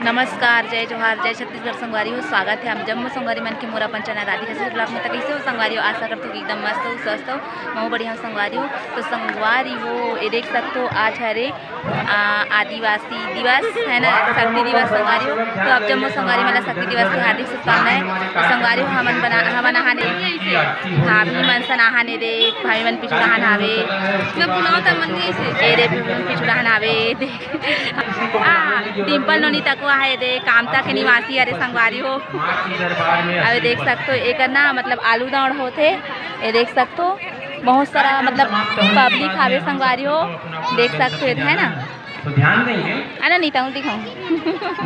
नमस्कार, जय जोहार, जय छत्तीसगढ़ संगवारी हो। स्वागत है हम जम्मू संगवारी मन के मोरा पंचायत राधिका से ब्लॉग में। तो कैसे हो संगवारी हो? आशा करते हो कि एकदम मस्त हो, स्वस्थ हो, मैं बढ़िया संगवारी हो। तो संगवारी हो ये देख सकते हो, आज हरे आदिवासी दिवस है ना, शक्ति दिवस संगवारी हो। तो अब जम्मू संगवारी मला शक्ति दिवस की हार्दिक शुभकामनाएं। तो संगवारी हो हमन नहाने भाभी मन से नहाने दे, भाभी मन पिछू नहान आवे, पिछू नहान आवे। डिम्पल नोनीता को है दे कामता के निवासी अरे संगवारी हो। अरे देख सकते हो एक ना मतलब आलू दाड़ होते, ये देख सकते हो बहुत सारा मतलब पब्लिक आवे संगवारी हो, देख सकते हो है ना। तो ध्यान देंगे अरे नहीं ताऊ दिखाऊं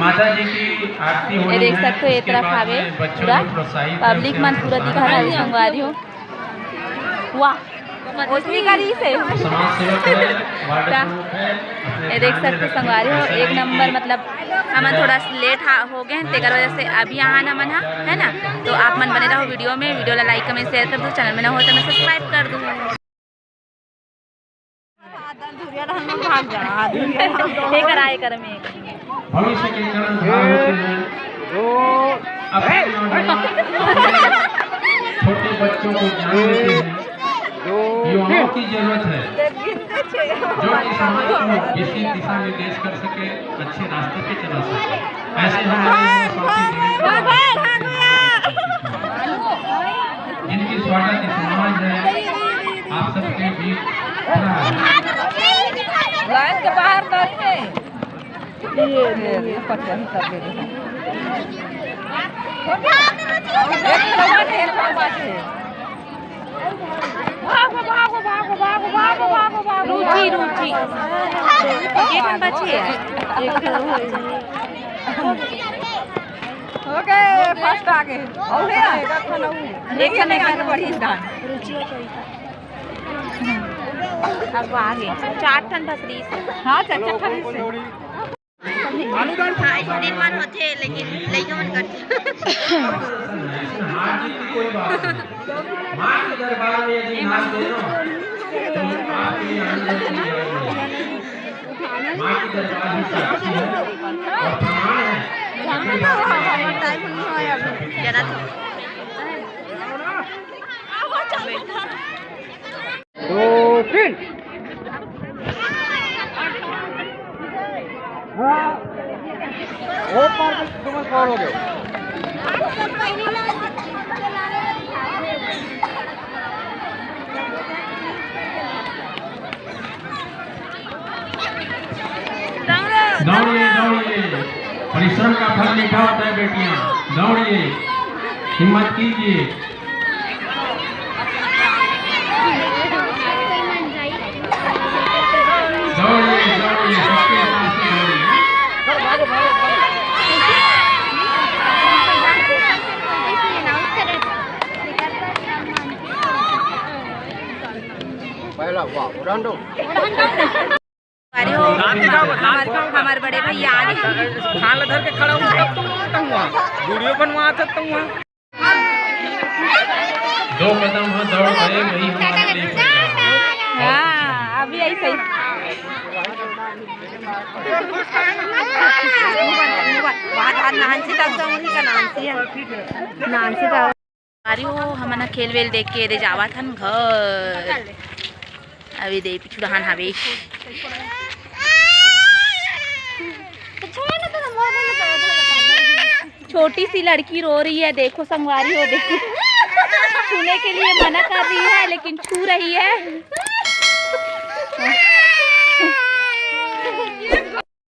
माता जी की आरती हो, ये देख सकते हो एक तरफ आवे पूरा पब्लिक मन पूरा दिखा रहा है संगवारी हो। वाह उसमें करी से ये देख सकते संगवारी हो एक नंबर। मतलब हमन थोड़ा लेट हो गए हैं तेकर वजह से अभी यहाँ ना मन है ना। तो आप मन बने रहो वीडियो में, वीडियो ला लाइक कमेंट शेयर कर दो, चैनल में ना हो तो मैं सब्सक्राइब कर दूँ। भविष्य के कारण छोटे बच्चों को ज्ञान देते हैं, युवाओं की जरूरत है जो कि समाज को इसी दिशा निर्देश कर सके, अच्छे रास्ते पे चला सके। ऐसे जिनकी स्वागत समाज है आप सबके बीच लाइन के बाहर रुचि रुचि ओके फर्स्ट आ गए और एक बढ़ी धान अब आगे 4 ठन भसरी से हाँ चाचा खरी से निर्माण होते लेकिन लइका मन करते कोई बात मां के दरबार में यदि नाम दे दो तो आपके अंदर मां के दरबार ही साक्षी है और प्रमाण है। टाइम नहीं होया अभी जरा दो तीन वो पार तुम पार हो गए। दौड़िए दौड़िए, परिश्रम का फल मीठा होता है बेटियां, दौड़िए हिम्मत कीजिए। दौड़िए दौड़िए सबके साथ दौड़िए। पहला वाह उड़ान हमारे बड़े भैया खान धर के खड़ा हूँ तब तुम वीडियो बनवा सकता हूँ। 2 कदम हम दौड़ गए वही हमारे लिए। हाँ अभी ऐसे ही नानसी का हमन खेल वेल देख के रे जावा थन घर। अभी दे पिछू डहान हवे छोटी सी लड़की रो रही है, देखो संगवारी हो, देखो छूने के लिए मना कर रही है लेकिन छू रही है।